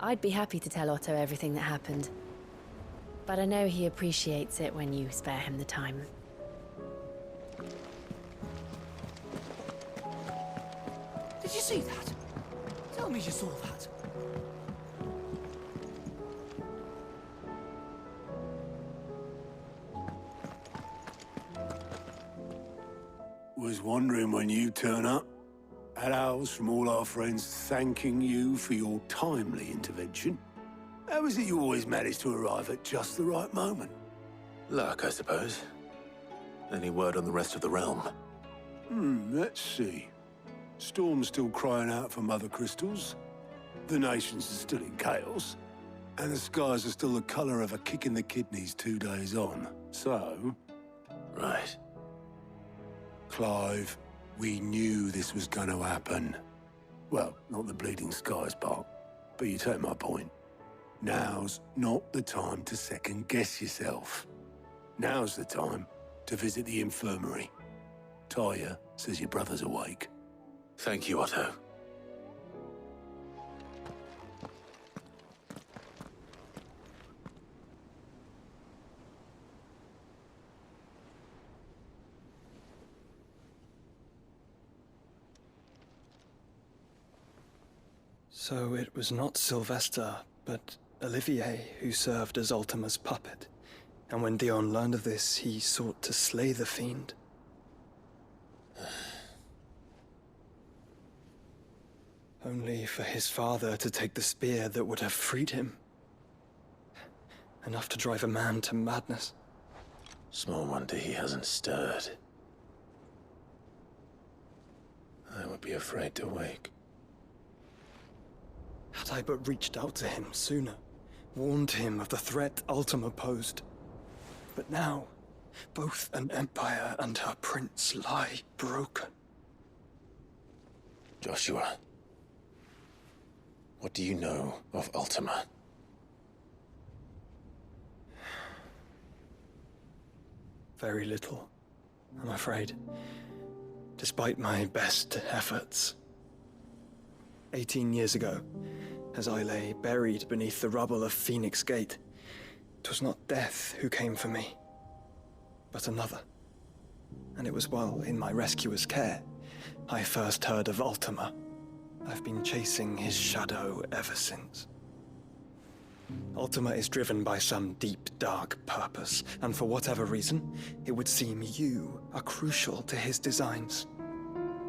I'd be happy to tell Otto everything that happened. But I know he appreciates it when you spare him the time. Did you see that? Tell me you saw that. Was wondering when you turn up. Had owls from all our friends thanking you for your timely intervention. How is it you always manage to arrive at just the right moment? Luck, I suppose. Any word on the rest of the realm? Let's see. Storm's still crying out for mother crystals. The nations are still in chaos. And the skies are still the colour of a kick in the kidneys 2 days on. So... Right. Clive, we knew this was going to happen. Well, not the bleeding skies part, but you take my point. Now's not the time to second-guess yourself. Now's the time to visit the infirmary. Talia says your brother's awake. Thank you, Otto. So it was not Sylvester, but Olivier who served as Ultima's puppet. And when Dion learned of this, he sought to slay the fiend. Only for his father to take the spear that would have freed him. Enough to drive a man to madness. Small wonder he hasn't stirred. I would be afraid to wake. Had I but reached out to him sooner, warned him of the threat Ultima posed. But now, both an empire and her prince lie broken. Joshua, what do you know of Ultima? Very little, I'm afraid. Despite my best efforts. 18 years ago, as I lay buried beneath the rubble of Phoenix Gate, 'twas not death who came for me, but another. And it was while in my rescuer's care, I first heard of Ultima. I've been chasing his shadow ever since. Ultima is driven by some deep, dark purpose, and for whatever reason, it would seem you are crucial to his designs.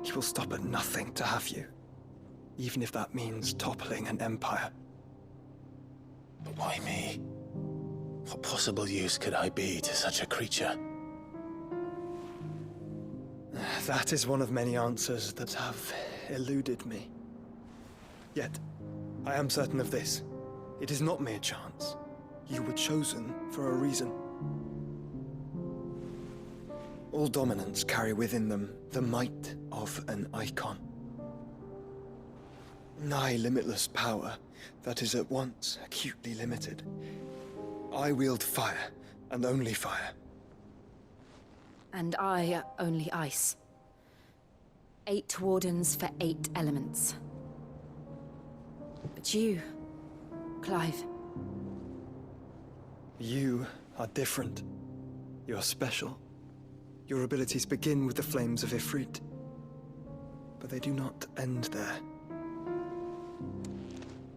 He will stop at nothing to have you, even if that means toppling an empire. But why me? What possible use could I be to such a creature? That is one of many answers that have eluded me. Yet, I am certain of this. It is not mere chance. You were chosen for a reason. All dominants carry within them the might of an icon. Nigh limitless power that is at once acutely limited. I wield fire, and only fire. And I only ice. 8 wardens for 8 elements. But you, Clive. You are different. You're special. Your abilities begin with the flames of Ifrit. But they do not end there.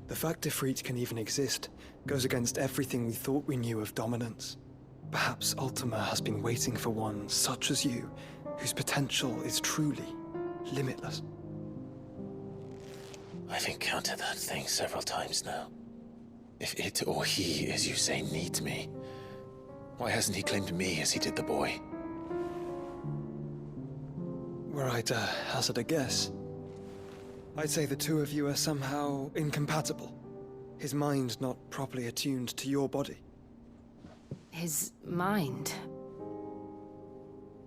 The fact Ifrit can even exist goes against everything we thought we knew of dominance. Perhaps Ultima has been waiting for one such as you, whose potential is truly limitless. I've encountered that thing several times now. If it or he, as you say, needs me, why hasn't he claimed me as he did the boy? Were I to hazard a guess, I'd say the two of you are somehow incompatible. His mind not properly attuned to your body. His mind.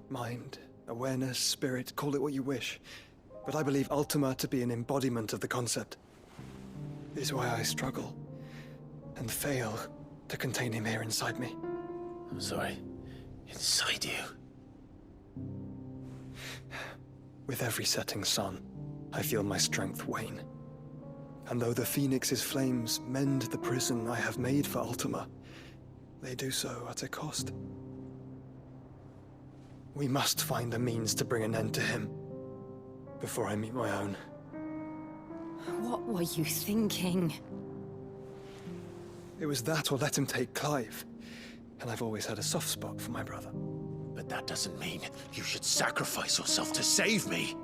Mind, awareness, spirit, call it what you wish. But I believe Ultima to be an embodiment of the concept. It is why I struggle and fail to contain him here inside me. I'm sorry. Inside you? With every setting sun, I feel my strength wane. And though the Phoenix's flames mend the prison I have made for Ultima, they do so at a cost. We must find a means to bring an end to him before I meet my own. What were you thinking? It was that or let him take Clive. And I've always had a soft spot for my brother. But that doesn't mean you should sacrifice yourself to save me.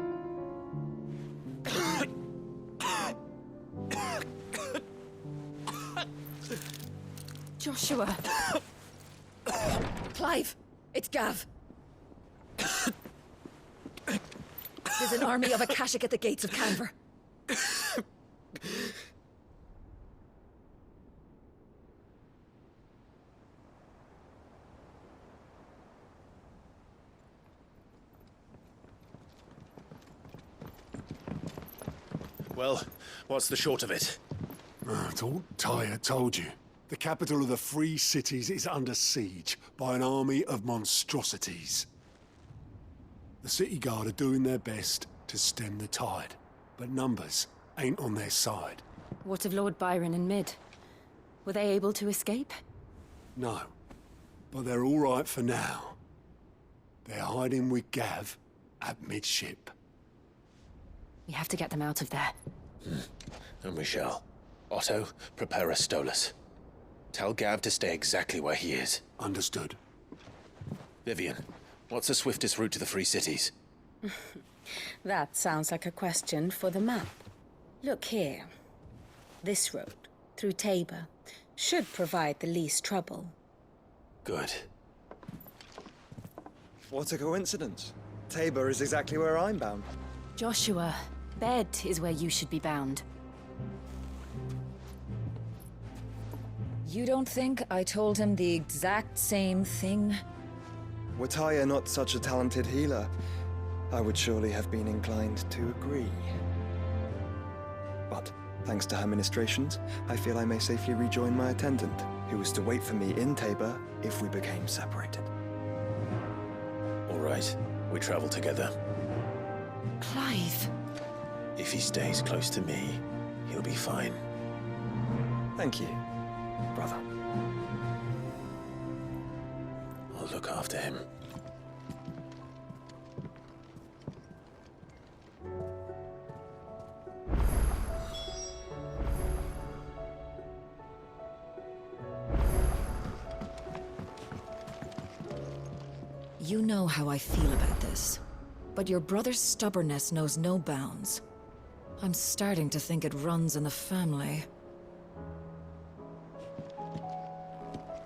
Joshua! Clive! It's Gav! There's an army of Akashic at the gates of Canver. Well, what's the short of it? It's all Tyre told you. The capital of the Free Cities is under siege by an army of monstrosities. The City Guard are doing their best to stem the tide, but numbers ain't on their side. What of Lord Byron and Mid? Were they able to escape? No, but they're all right for now. They're hiding with Gav at midship. We have to get them out of there. And we shall. Otto, prepare a Stolas. Tell Gav to stay exactly where he is. Understood. Vivian, what's the swiftest route to the Free Cities? That sounds like a question for the map. Look here. This road, through Tabor, should provide the least trouble. Good. What a coincidence. Tabor is exactly where I'm bound. Joshua, bed is where you should be bound. You don't think I told him the exact same thing? Were Tyre not such a talented healer, I would surely have been inclined to agree. But, thanks to her ministrations, I feel I may safely rejoin my attendant, who was to wait for me in Tabor if we became separated. All right, we travel together. Clive! If he stays close to me, he'll be fine. Thank you, brother. I'll look after him. You know how I feel about this, but your brother's stubbornness knows no bounds. I'm starting to think it runs in the family.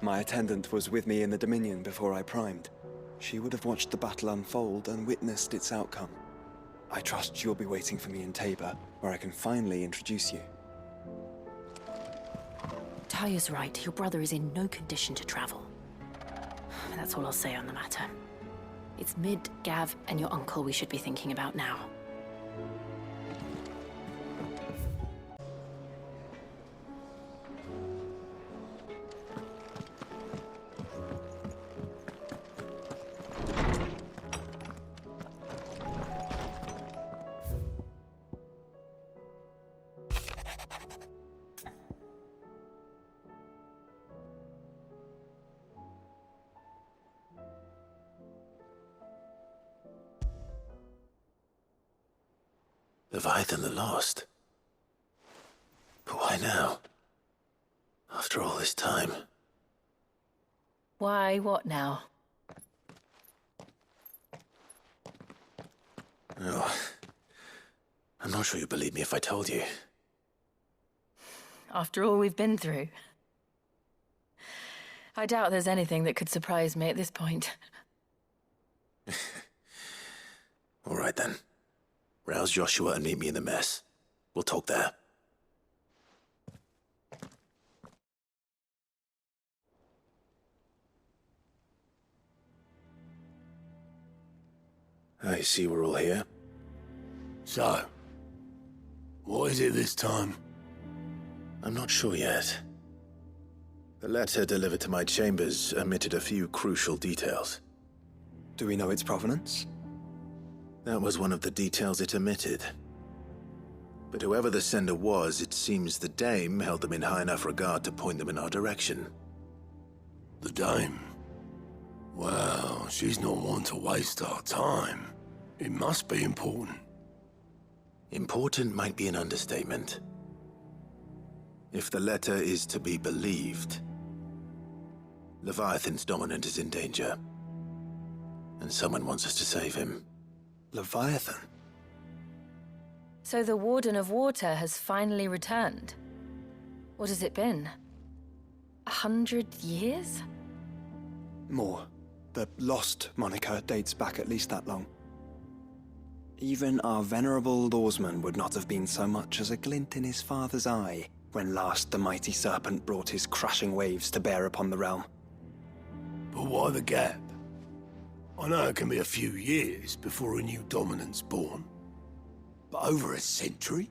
My attendant was with me in the Dominion before I primed. She would have watched the battle unfold and witnessed its outcome. I trust you'll be waiting for me in Tabor, where I can finally introduce you. Tyre's right. Your brother is in no condition to travel. That's all I'll say on the matter. It's Mid, Gav, and your uncle we should be thinking about now. Leviathan the Lost? But why now? After all this time? Why, what now? Oh, I'm not sure you'd believe me if I told you. After all we've been through. I doubt there's anything that could surprise me at this point. All right then. Rouse Joshua and meet me in the mess. We'll talk there. I see we're all here. So, what is it this time? I'm not sure yet. The letter delivered to my chambers omitted a few crucial details. Do we know its provenance? That was one of the details it omitted. But whoever the sender was, it seems the dame held them in high enough regard to point them in our direction. The dame? Well, she's not one to waste our time. It must be important. Important might be an understatement. If the letter is to be believed, Leviathan's dominant is in danger. And someone wants us to save him. Leviathan? So the Warden of Water has finally returned. What has it been? 100 years? More. The Lost moniker dates back at least that long. Even our venerable lawsman would not have been so much as a glint in his father's eye when last the mighty serpent brought his crushing waves to bear upon the realm. But why the gap? I know it can be a few years before a new dominant's born. But over a century?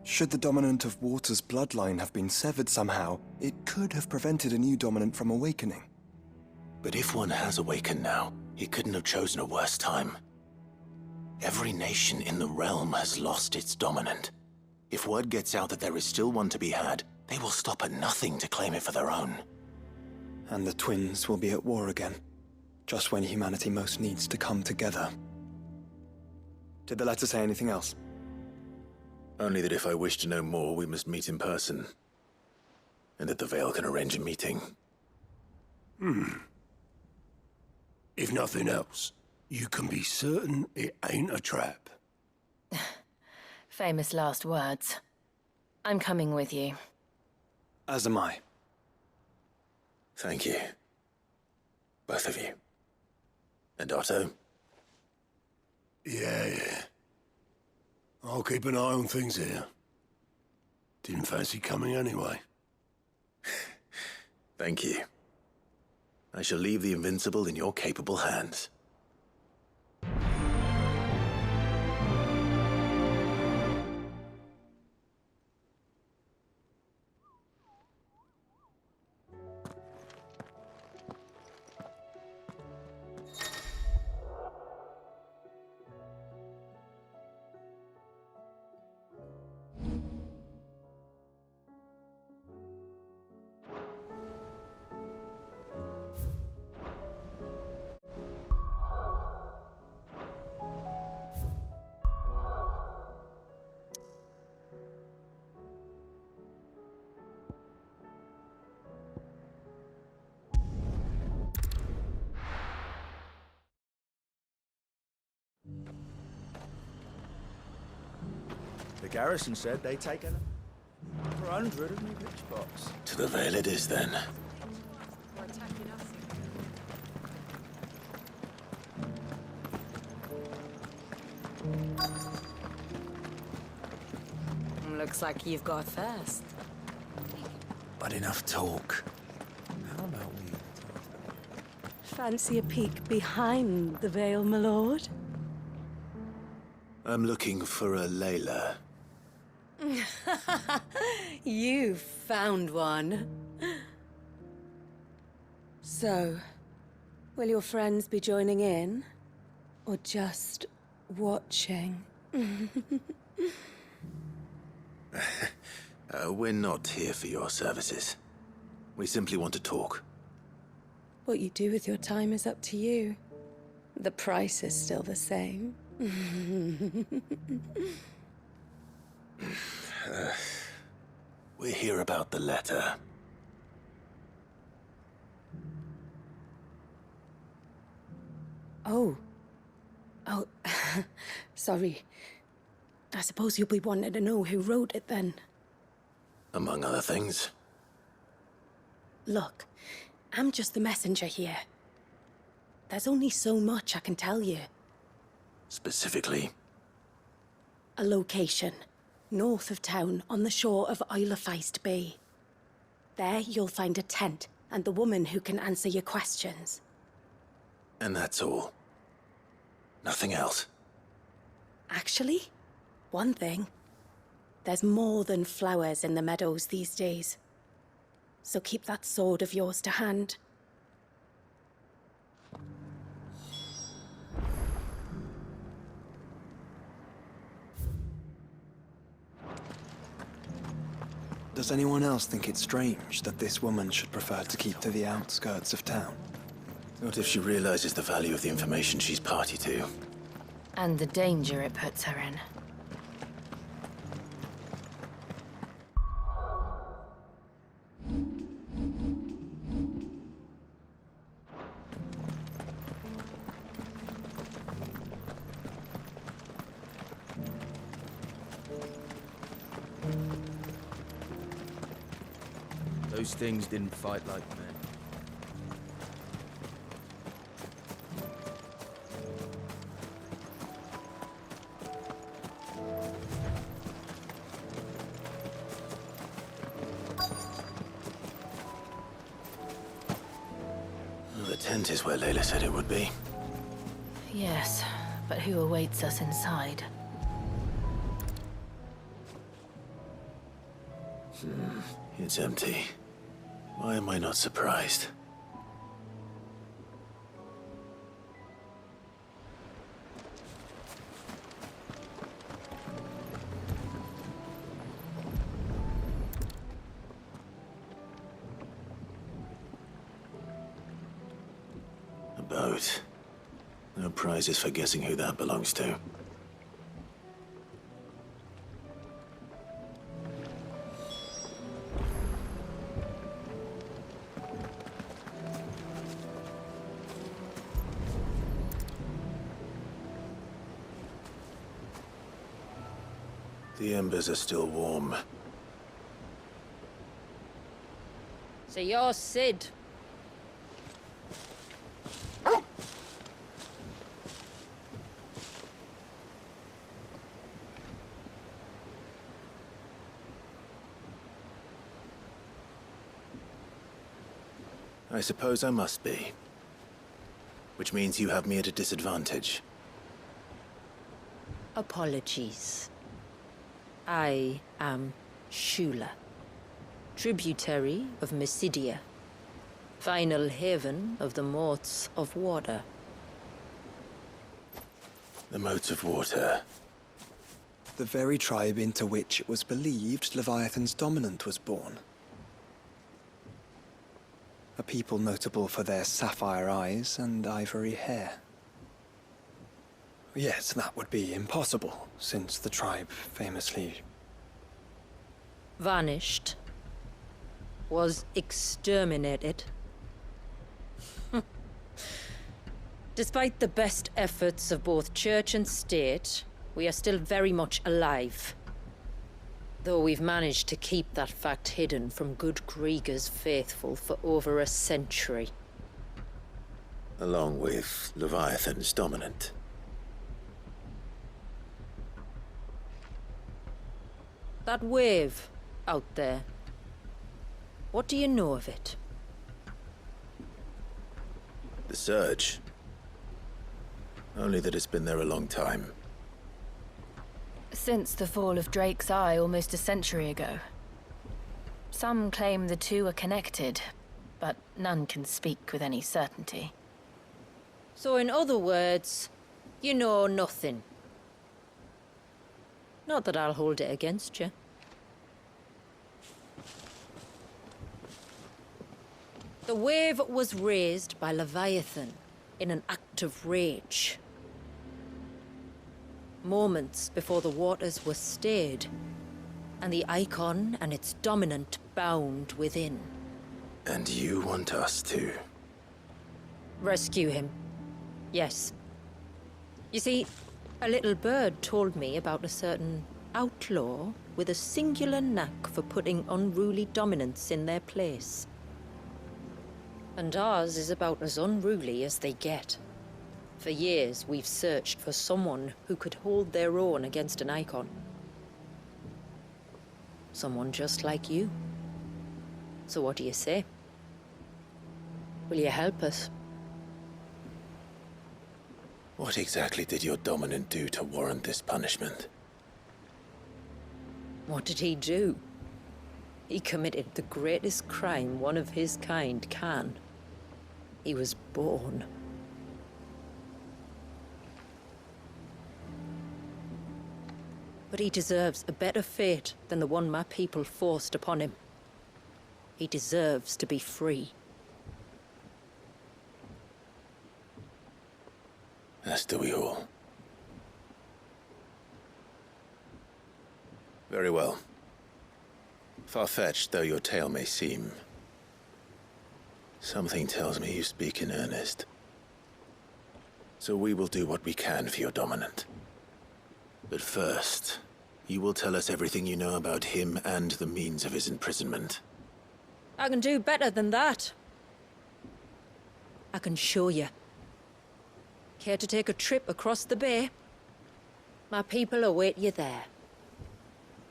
Should the dominant of Water's bloodline have been severed somehow, it could have prevented a new dominant from awakening. But if one has awakened now, he couldn't have chosen a worse time. Every nation in the realm has lost its dominant. If word gets out that there is still one to be had, they will stop at nothing to claim it for their own. And the twins will be at war again, just when humanity most needs to come together. Did the letter say anything else? Only that if I wish to know more, we must meet in person. And that the Veil can arrange a meeting. If nothing else, you can be certain it ain't a trap. Famous last words. I'm coming with you. As am I. Thank you. Both of you. And Otto? Yeah. I'll keep an eye on things here. Didn't fancy coming anyway. Thank you. I shall leave the Invincible in your capable hands. The garrison said they'd taken 400 of me pitchbox. To the Veil it is, then. Looks like you've got first. But enough talk. How about we... Fancy a peek behind the veil, my lord? I'm looking for a Layla. You found one. So, will your friends be joining in? Or just watching? We're not here for your services. We simply want to talk. What you do with your time is up to you. The price is still the same. We're here about the letter. Oh. Sorry. I suppose you'll be wanting to know who wrote it then. Among other things. Look, I'm just the messenger here. There's only so much I can tell you. Specifically. A location, north of town, on the shore of Isle of Feist Bay. There you'll find a tent and the woman who can answer your questions. And that's all. Nothing else. Actually, one thing. There's more than flowers in the meadows these days. So keep that sword of yours to hand. Does anyone else think it's strange that this woman should prefer to keep to the outskirts of town? What if she realizes the value of the information she's party to? And the danger it puts her in. Those things didn't fight like men. The tent is where Layla said it would be. Yes, but who awaits us inside? It's empty. Why am I not surprised? A boat. No prizes for guessing who that belongs to. The embers are still warm. So you're Sid. I suppose I must be. Which means you have me at a disadvantage. Apologies. I am Shula, tributary of Mysidia, final haven of the Moats of Water. The Moats of Water. The very tribe into which it was believed Leviathan's dominant was born. A people notable for their sapphire eyes and ivory hair. Yet that would be impossible, since the tribe famously Vanished. Was exterminated. Despite the best efforts of both church and state, we are still very much alive. Though we've managed to keep that fact hidden from good Krieger's faithful for over a century. Along with Leviathan's dominant. That wave out there. What do you know of it? The Surge. Only that it's been there a long time. Since the fall of Drake's Eye almost a century ago. Some claim the two are connected, but none can speak with any certainty. So in other words, you know nothing. Not that I'll hold it against you. The wave was raised by Leviathan in an act of rage. Moments before the waters were stayed, and the icon and its dominant bound within. And you want us to? Rescue him. Yes. You see, a little bird told me about a certain outlaw with a singular knack for putting unruly dominants in their place. And ours is about as unruly as they get. For years, we've searched for someone who could hold their own against an icon. Someone just like you. So what do you say? Will you help us? What exactly did your dominant do to warrant this punishment? What did he do? He committed the greatest crime one of his kind can. He was born. But he deserves a better fate than the one my people forced upon him. He deserves to be free. As do we all. Very well. Far-fetched though your tale may seem, something tells me you speak in earnest. So we will do what we can for your dominant. But first, you will tell us everything you know about him and the means of his imprisonment. I can do better than that. I can show you. Care to take a trip across the bay? My people await you there.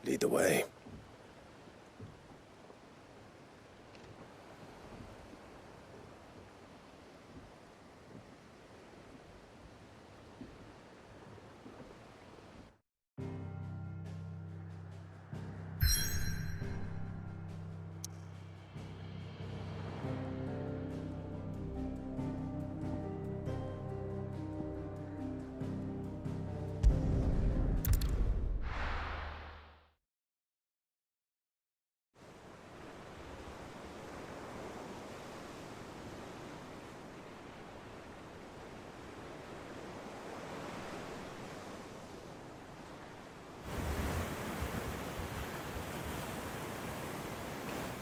Lead the way.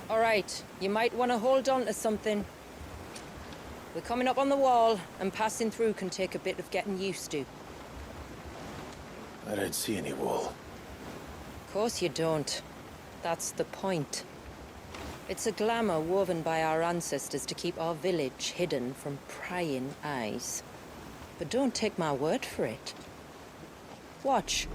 All right, you might want to hold on to something. We're coming up on the wall, and passing through can take a bit of getting used to. I don't see any wall. Of course you don't. That's the point. It's a glamour woven by our ancestors to keep our village hidden from prying eyes. But don't take my word for it. Watch.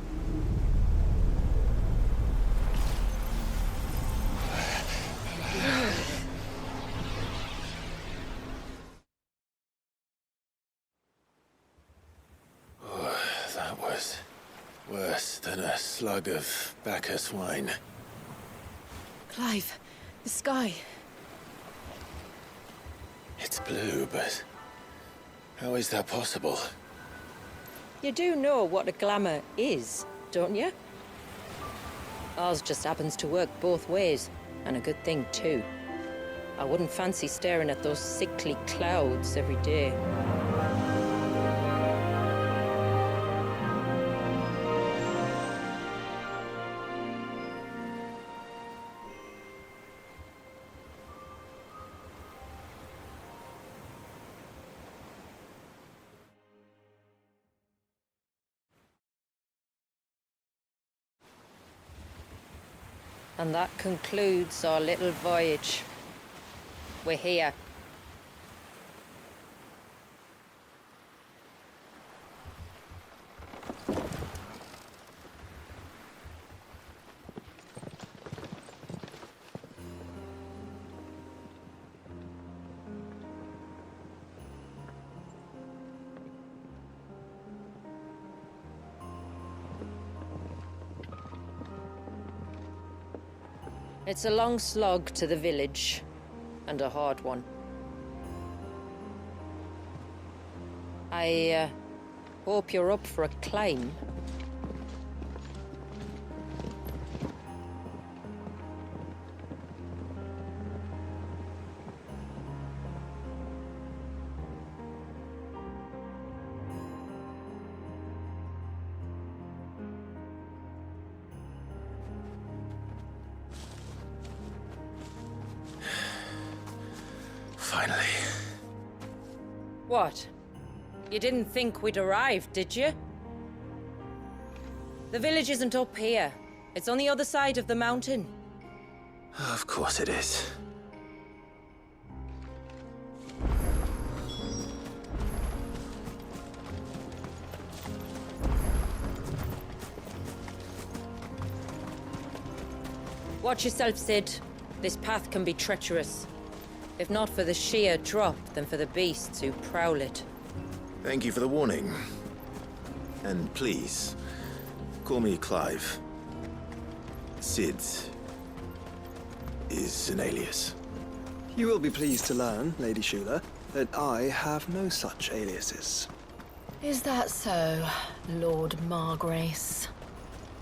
That was worse than a slug of Bacchus wine. Clive, the sky. It's blue, but how is that possible? You do know what a glamour is, don't you? Ours just happens to work both ways, and a good thing too. I wouldn't fancy staring at those sickly clouds every day. And that concludes our little voyage. We're here. It's a long slog to the village, and a hard one. I hope you're up for a climb. Finally. What? You didn't think we'd arrived, did you? The village isn't up here. It's on the other side of the mountain. Of course it is. Watch yourself, Sid. This path can be treacherous. If not for the sheer drop, then for the beasts who prowl it. Thank you for the warning. And please, call me Clive. Sid is an alias. You will be pleased to learn, Lady Shula, that I have no such aliases. Is that so, Lord Margrace?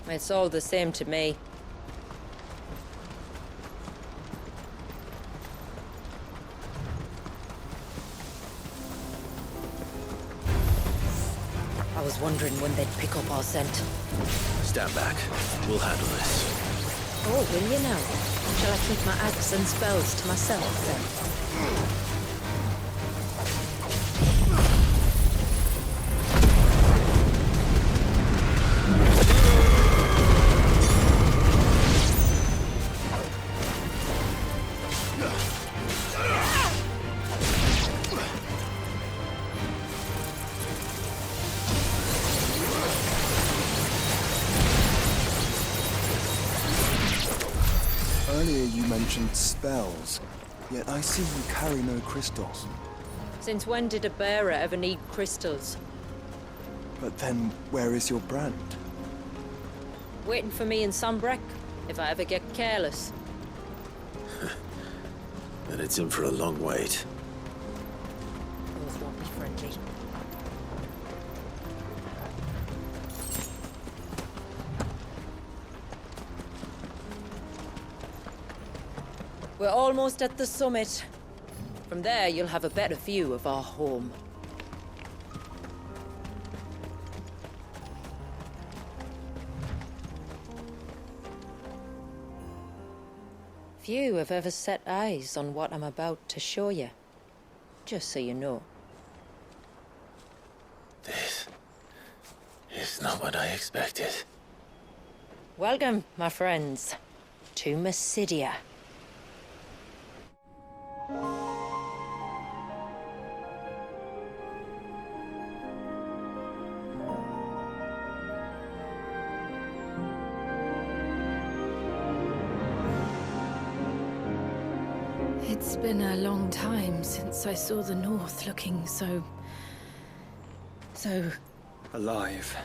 It's all the same to me. I was wondering when they'd pick up our scent. Stand back. We'll handle this. Oh, will you now? Shall I keep my axe and spells to myself then? Earlier you mentioned spells, yet I see you carry no crystals. Since when did a bearer ever need crystals? But then, where is your brand? Waiting for me in Sunbreck, if I ever get careless. And it's in for a long wait. Both won't be friendly. We're almost at the summit. From there, you'll have a better view of our home. Few have ever set eyes on what I'm about to show you. Just so you know. This is not what I expected. Welcome, my friends, to Mysidia. It's been a long time since I saw the North looking so... Alive.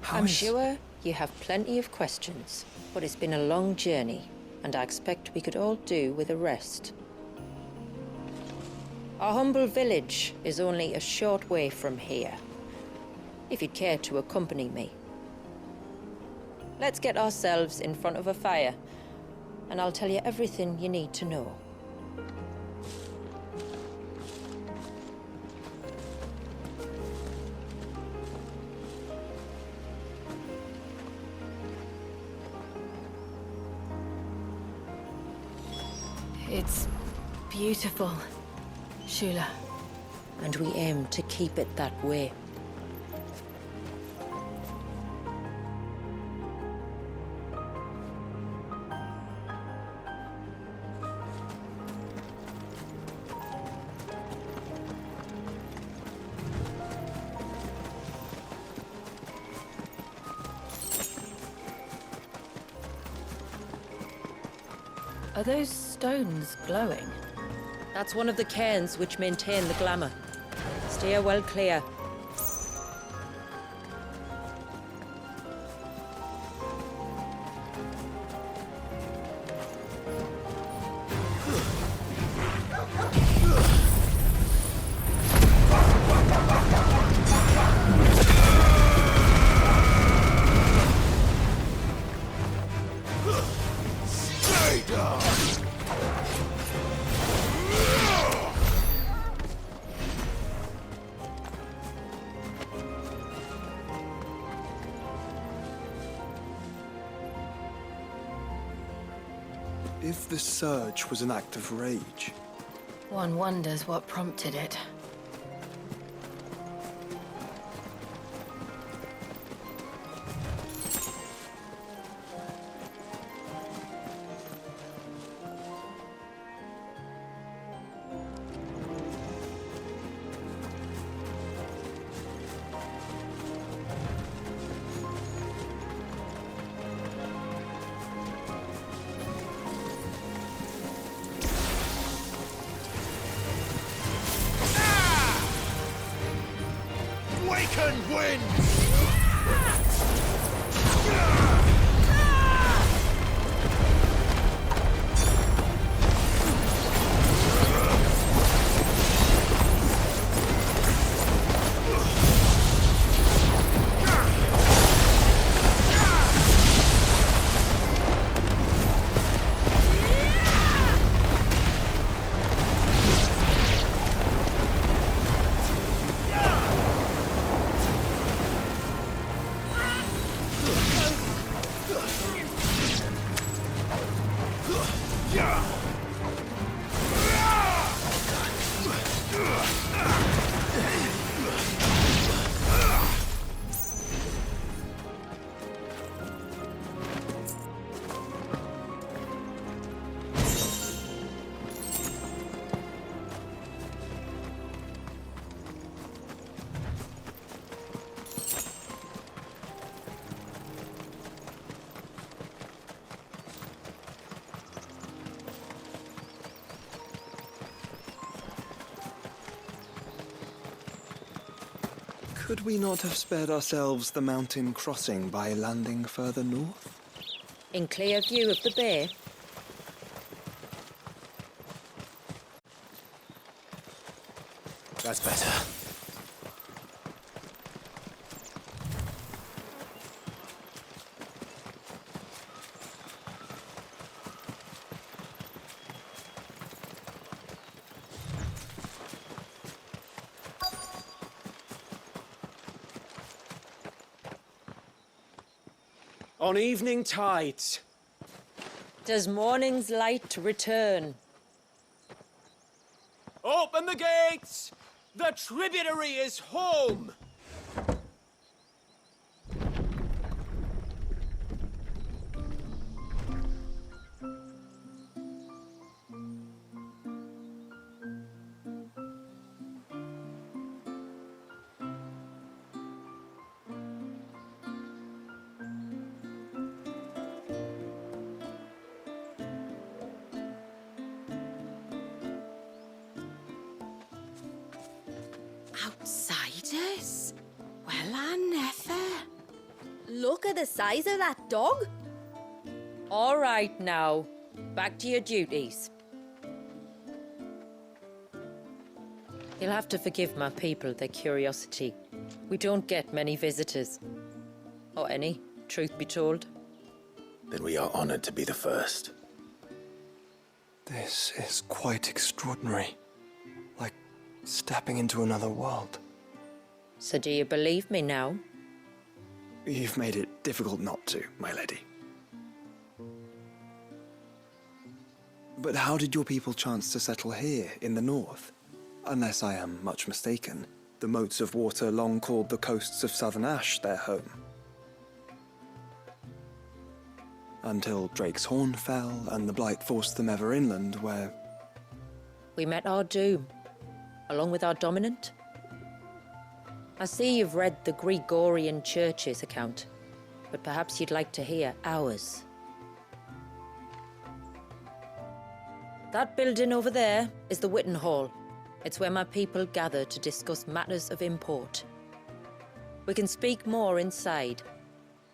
How I'm is- sure you have plenty of questions, but it's been a long journey, and I expect we could all do with a rest. Our humble village is only a short way from here, if you'd care to accompany me. Let's get ourselves in front of a fire, and I'll tell you everything you need to know. It's beautiful, Shula. And we aim to keep it that way. Are those stones glowing? That's one of the cairns which maintain the glamour. Steer well clear. If the surge was an act of rage, One wonders what prompted it. Awakened wind! Could we not have spared ourselves the mountain crossing by landing further north? In clear view of the bay? That's better. On evening tides. Does morning's light return? Open the gates! The tributary is home! Outsiders? Well, I never. Look at the size of that dog. All right now, back to your duties. You'll have to forgive my people their curiosity. We don't get many visitors. Or any, truth be told. Then we are honored to be the first. This is quite extraordinary. Like stepping into another world. So do you believe me now? You've made it difficult not to, my lady. But how did your people chance to settle here in the north? Unless I am much mistaken, the moats of water long called the coasts of southern Ash their home. Until Drake's Horn fell and the Blight forced them ever inland, where... We met our doom, along with our dominant. I see you've read the Gregorian Church's account, but perhaps you'd like to hear ours. That building over there is the Witten Hall. It's where my people gather to discuss matters of import. We can speak more inside,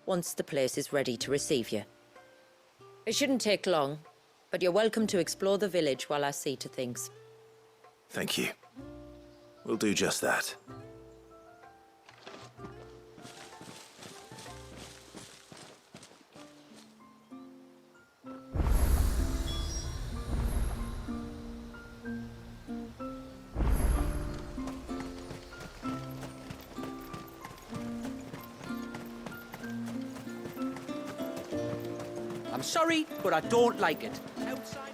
once the place is ready to receive you. It shouldn't take long, but you're welcome to explore the village while I see to things. Thank you. We'll do just that. I'm sorry, but I don't like it. Outside.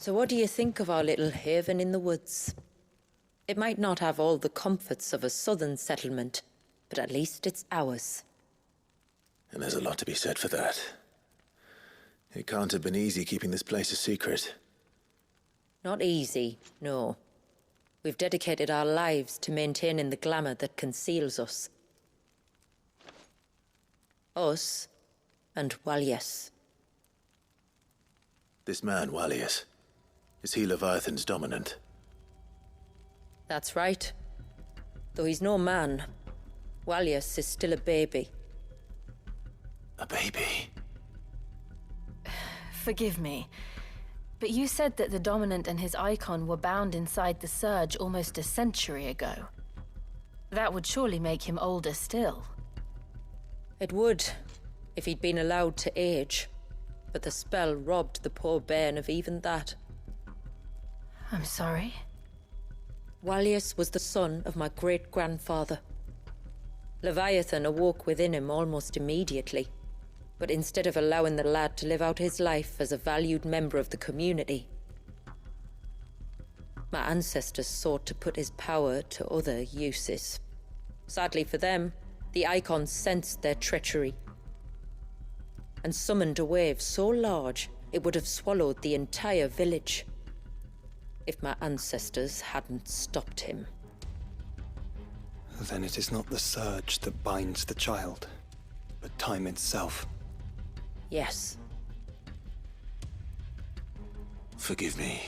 So what do you think of our little haven in the woods? It might not have all the comforts of a southern settlement, but at least it's ours. And there's a lot to be said for that. It can't have been easy keeping this place a secret. Not easy, no. We've dedicated our lives to maintaining the glamour that conceals us. Us and Walyas. This man, Walyas, is he Leviathan's dominant? That's right. Though he's no man, Walyas is still a baby. A baby? Forgive me, but you said that the Dominant and his icon were bound inside the Surge almost a century ago. That would surely make him older still. It would, if he'd been allowed to age. But the spell robbed the poor bairn of even that. I'm sorry. Walyas was the son of my great-grandfather. Leviathan awoke within him almost immediately. But instead of allowing the lad to live out his life as a valued member of the community, my ancestors sought to put his power to other uses. Sadly for them, the Icons sensed their treachery and summoned a wave so large it would have swallowed the entire village if my ancestors hadn't stopped him. Then it is not the surge that binds the child, but time itself. Yes. Forgive me.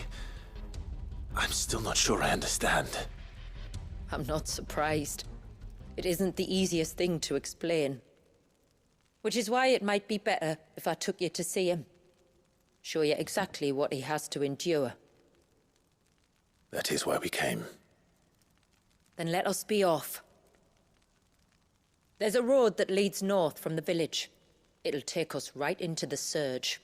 I'm still not sure I understand. I'm not surprised. It isn't the easiest thing to explain. Which is why it might be better if I took you to see him. Show you exactly what he has to endure. That is why we came. Then let us be off. There's a road that leads north from the village. It'll take us right into the surge.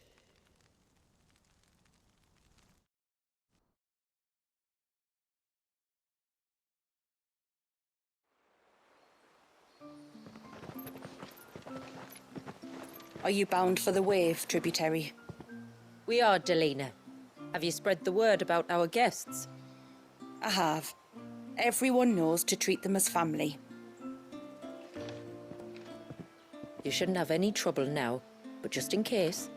Are you bound for the wave, tributary? We are, Delina. Have you spread the word about our guests? I have. Everyone knows to treat them as family. You shouldn't have any trouble now, but just in case,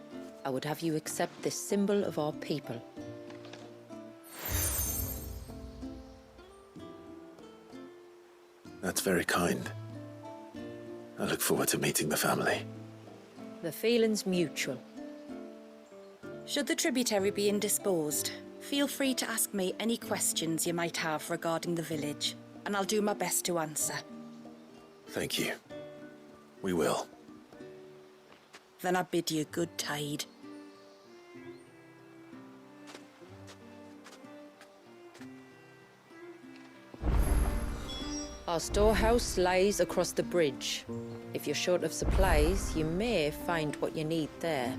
I would have you accept this symbol of our people. That's very kind. I look forward to meeting the family. The feeling's mutual. Should the tributary be indisposed, feel free to ask me any questions you might have regarding the village, and I'll do my best to answer. Thank you. We will. Then I bid you good tide. Our storehouse lies across the bridge. If you're short of supplies, you may find what you need there.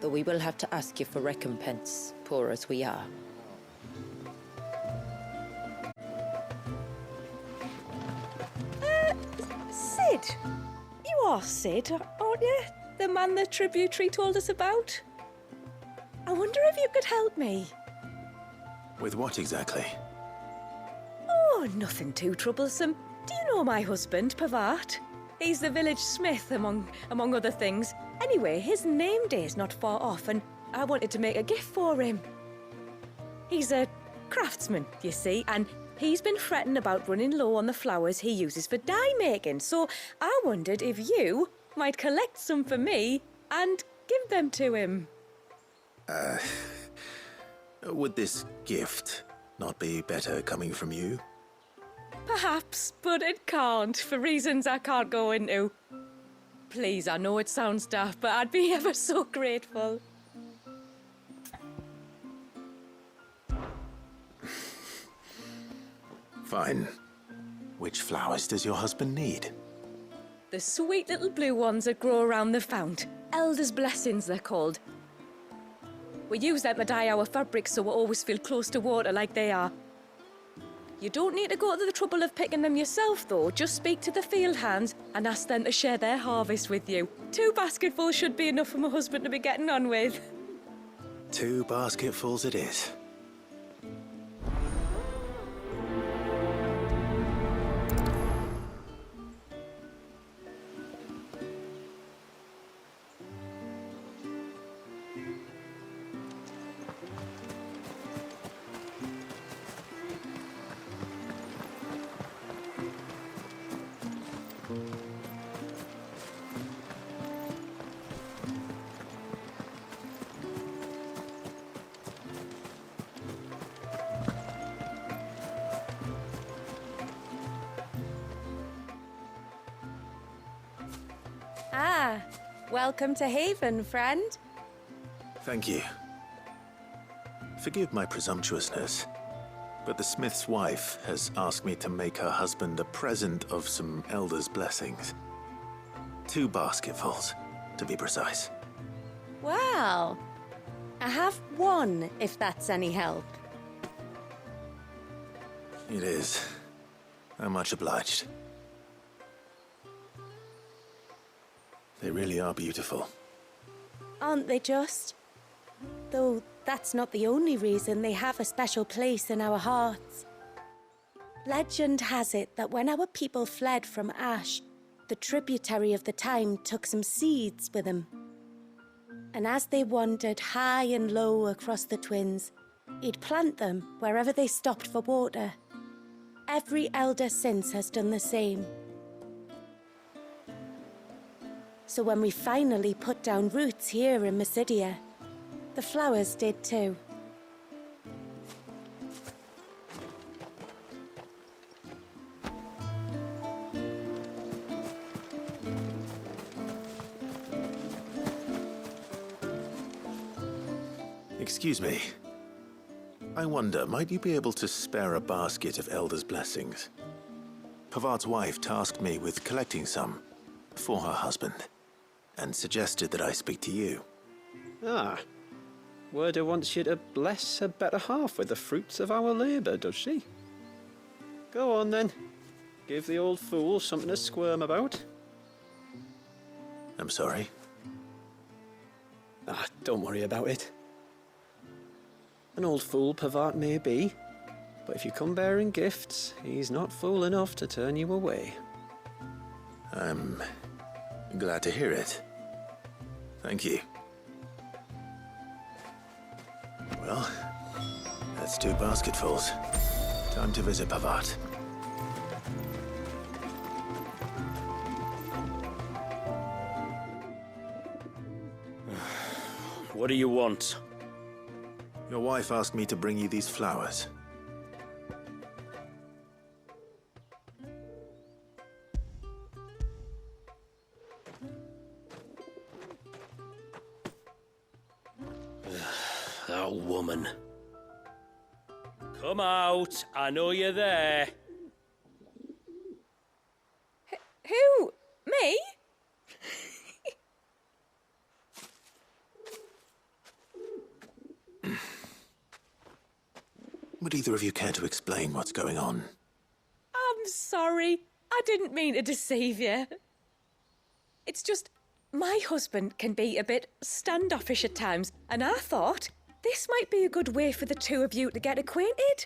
Though we will have to ask you for recompense, poor as we are. Sid! You are Sid, aren't you? The man the tributary told us about? I wonder if you could help me. With what exactly? Oh, nothing too troublesome. Do you know my husband, Pavat? He's the village smith, among other things. Anyway, his name day's not far off, and I wanted to make a gift for him. He's a craftsman, you see, and he's been fretting about running low on the flowers he uses for dye making, so I wondered if you might collect some for me and give them to him. Would this gift not be better coming from you? Perhaps, but it can't, for reasons I can't go into. Please, I know it sounds daft, but I'd be ever so grateful. Fine. Which flowers does your husband need? The sweet little blue ones that grow around the fount. Elder's blessings, they're called. We use them to dye our fabrics so we always feel close to water like they are. You don't need to go to the trouble of picking them yourself, though. Just speak to the field hands and ask them to share their harvest with you. 2 basketfuls should be enough for my husband to be getting on with. 2 basketfuls it is. Ah, welcome to Haven, friend. Thank you. Forgive my presumptuousness, but the smith's wife has asked me to make her husband a present of some elder's blessings. 2 basketfuls, to be precise. Well, I have 1, if that's any help. It is. I'm much obliged. They really are beautiful. Aren't they just? Though that's not the only reason they have a special place in our hearts. Legend has it that when our people fled from Ash, the tributary of the Tyne took some seeds with them. And as they wandered high and low across the Twins, he'd plant them wherever they stopped for water. Every elder since has done the same. So when we finally put down roots here in Mysidia, the flowers did too. Excuse me. I wonder, might you be able to spare a basket of Elder's blessings? Pavart's wife tasked me with collecting some for her husband, and suggested that I speak to you. Ah. Werda wants you to bless her better half with the fruits of our labour, does she? Go on then. Give the old fool something to squirm about. I'm sorry. Ah, don't worry about it. An old fool Pavart may be, but if you come bearing gifts, he's not fool enough to turn you away. I'm glad to hear it. Thank you. Well, that's 2 basketfuls. Time to visit Pavart. What do you want? Your wife asked me to bring you these flowers. That woman. Come out. I know you're there. Who? Me? Would either of you care to explain what's going on? I'm sorry. I didn't mean to deceive you. It's just, my husband can be a bit standoffish at times, and I thought this might be a good way for the two of you to get acquainted.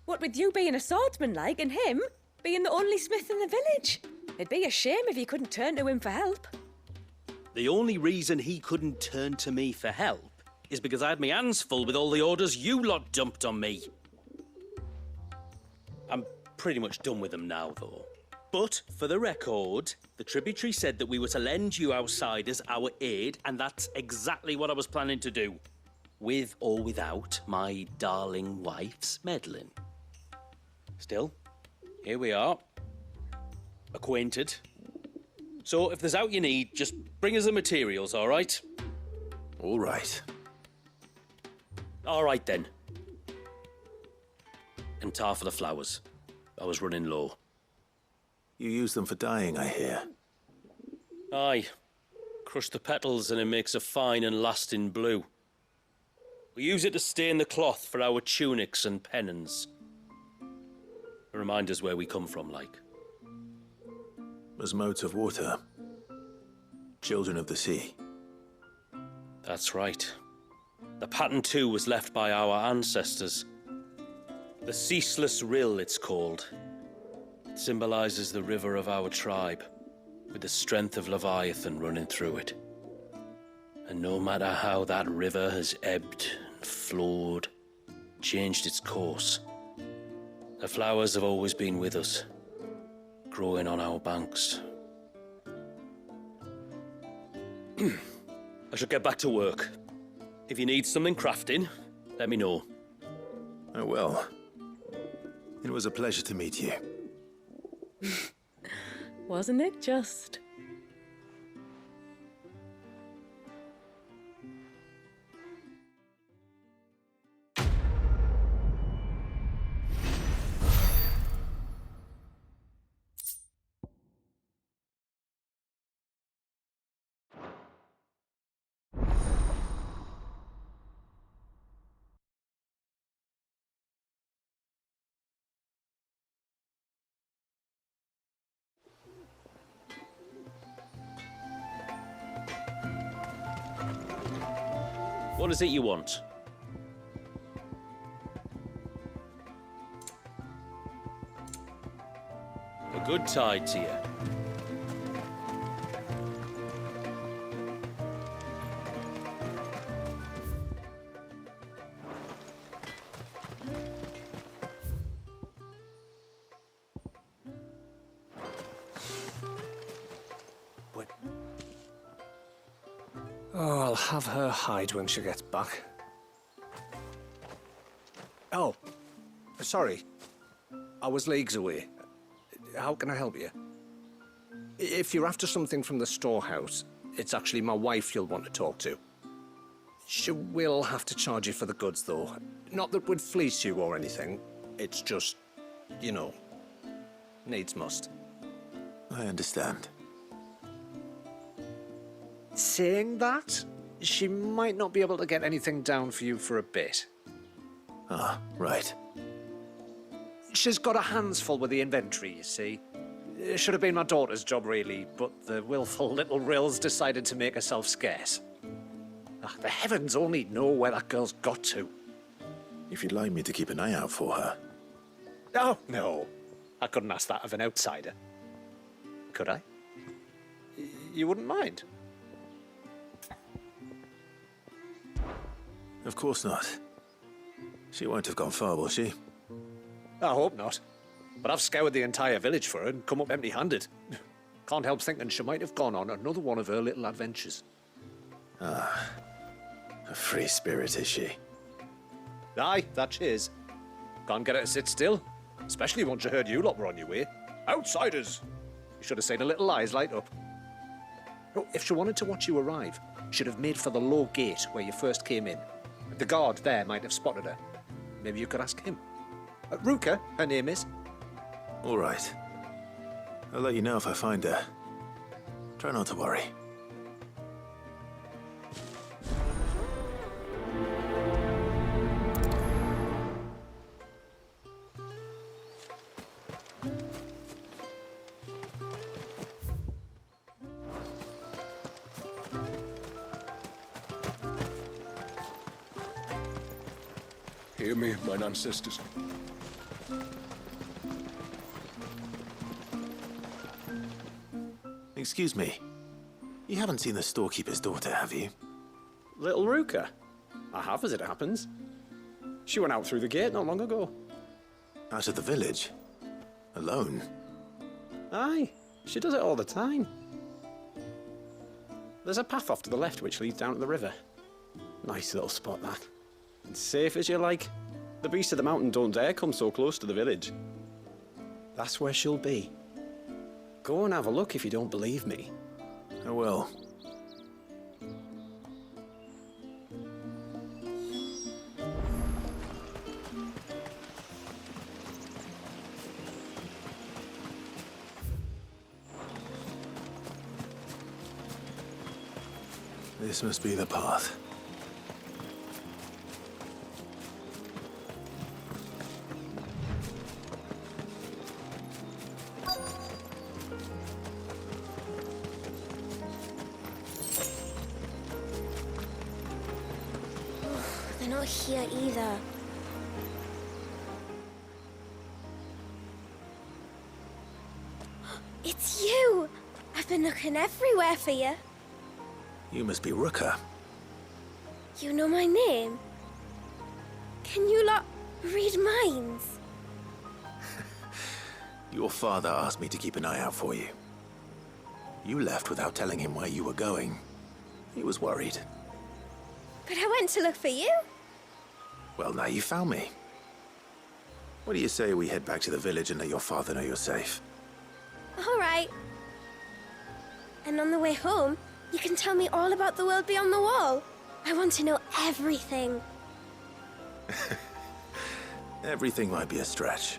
What with you being a swordsman like, and him being the only smith in the village. It'd be a shame if you couldn't turn to him for help. The only reason he couldn't turn to me for help is because I had my hands full with all the orders you lot dumped on me. I'm pretty much done with them now, though. But, for the record, the tributary said that we were to lend you outsiders our aid, and that's exactly what I was planning to do. With or without my darling wife's meddling. Still, here we are. Acquainted. So, if there's out you need, just bring us the materials, all right? All right. All right, then. And tar for the flowers. I was running low. You use them for dyeing, I hear. Aye. Crush the petals and it makes a fine and lasting blue. We use it to stain the cloth for our tunics and pennons. Remind us where we come from, like. As motes of water. Children of the sea. That's right. The pattern, too, was left by our ancestors. The Ceaseless Rill, it's called. It symbolizes the river of our tribe, with the strength of Leviathan running through it. And no matter how that river has ebbed and flowed, changed its course, the flowers have always been with us, growing on our banks. I should get back to work. If you need something crafting, let me know. Oh, well. It was a pleasure to meet you. Wasn't it just? What is it you want? A good tide to you. Oh, I'll have her hide when she gets back. Oh, sorry. I was leagues away. How can I help you? If you're after something from the storehouse, it's actually my wife you'll want to talk to. She will have to charge you for the goods, though. Not that we'd fleece you or anything. It's just, you know, needs must. I understand. Saying that, she might not be able to get anything down for you for a bit. Ah, right. She's got her hands full with the inventory, you see. It should have been my daughter's job, really, but the willful little Rills decided to make herself scarce. Ah, the heavens only know where that girl's got to. If you'd like me to keep an eye out for her. Oh, no. I couldn't ask that of an outsider. Could I? You wouldn't mind? Of course not. She won't have gone far, will she? I hope not. But I've scoured the entire village for her and come up empty-handed. Can't help thinking she might have gone on another one of her little adventures. Ah, a free spirit, is she? Aye, that she is. Can't get her to sit still. Especially once you heard you lot were on your way. Outsiders! You should have seen her little eyes light up. Oh, if she wanted to watch you arrive, she'd have made for the low gate where you first came in. The guard there might have spotted her. Maybe you could ask him. Ruka, her name is. All right. I'll let you know if I find her. Try not to worry. Hear me, mine ancestors. Excuse me. You haven't seen the storekeeper's daughter, have you? Little Ruka? I have, as it happens. She went out through the gate not long ago. Out of the village? Alone? Aye, she does it all the time. There's a path off to the left which leads down to the river. Nice little spot, that. And safe as you like. The beasts of the mountain don't dare come so close to the village. That's where she'll be. Go and have a look if you don't believe me. I will. This must be the path. They're not here either. It's you! I've been looking everywhere for you. You must be Ruka. You know my name? Can you lot read minds? Your father asked me to keep an eye out for you. You left without telling him where you were going. He was worried. But I went to look for you. Well, now you found me. What do you say we head back to the village and let your father know you're safe? All right. And on the way home, you can tell me all about the world beyond the wall. I want to know everything. Everything might be a stretch.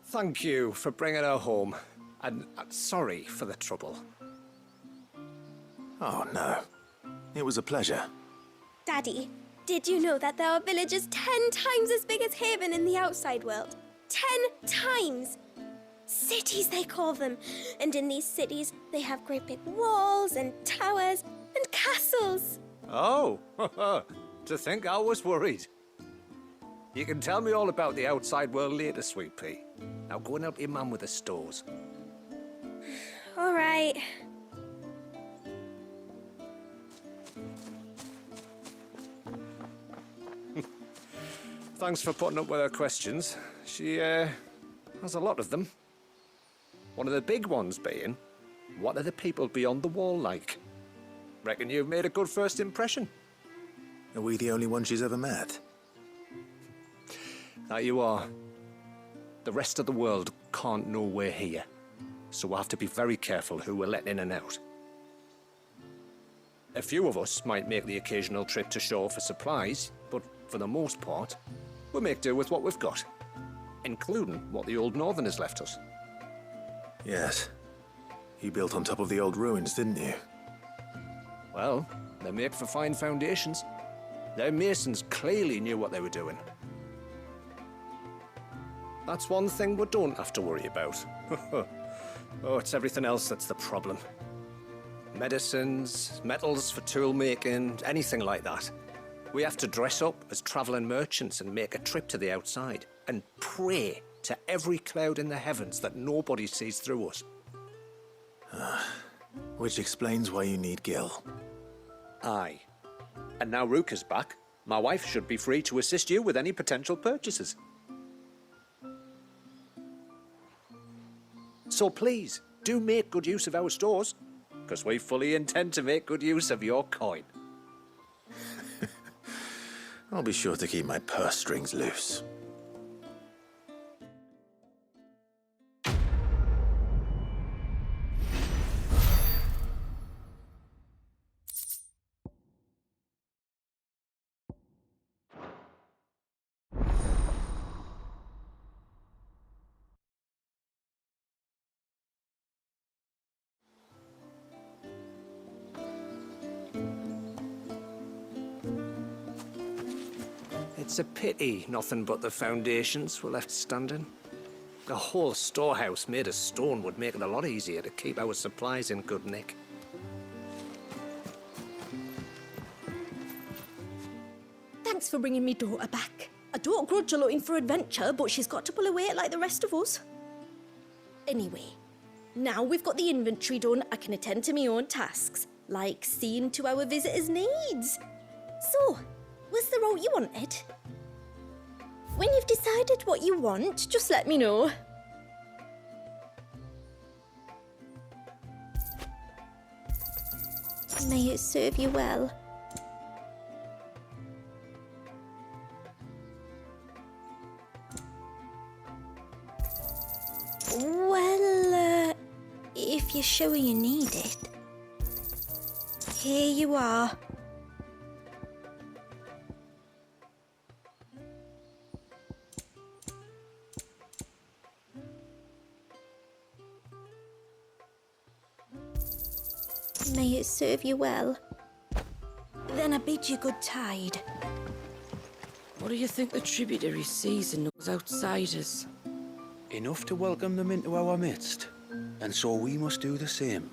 Thank you for bringing her home. And sorry for the trouble. Oh, no. It was a pleasure. Daddy, Did you know that there are villages 10 times as big as Haven in the outside world? 10 times! Cities, they call them. And in these cities, they have great big walls and towers and castles. Oh, to think I was worried. You can tell me all about the outside world later, Sweet Pea. Now go and help your mum with the stores. All right. Thanks for putting up with her questions. She, has a lot of them. One of the big ones being, what are the people beyond the wall like? Reckon you've made a good first impression. Are we the only one she's ever met? That you are. The rest of the world can't know we're here, so we'll have to be very careful who we're letting in and out. A few of us might make the occasional trip to shore for supplies, but for the most part, we'll make do with what we've got, including what the old Northerners left us. Yes. You built on top of the old ruins, didn't you? Well, they make for fine foundations. Their masons clearly knew what they were doing. That's one thing we don't have to worry about. Oh, it's everything else that's the problem. Medicines, metals for tool making, anything like that. We have to dress up as traveling merchants and make a trip to the outside and pray to every cloud in the heavens that nobody sees through us. Which explains why you need Gil. Aye. And now Ruka's back, my wife should be free to assist you with any potential purchases. So please, do make good use of our stores, because we fully intend to make good use of your coin. I'll be sure to keep my purse strings loose. It's a pity nothing but the foundations were left standing. A whole storehouse made of stone would make it a lot easier to keep our supplies in good nick. Thanks for bringing me daughter back. I don't grudge her looking for adventure, but she's got to pull her weight like the rest of us. Anyway, now we've got the inventory done, I can attend to my own tasks, like seeing to our visitors' needs. So, was the route you wanted? When you've decided what you want, just let me know. May it serve you well. Well, if you're sure you need it. Here you are. May it serve you well. Then I bid you good tide. What do you think the tributary sees in those outsiders? Enough to welcome them into our midst, and so we must do the same.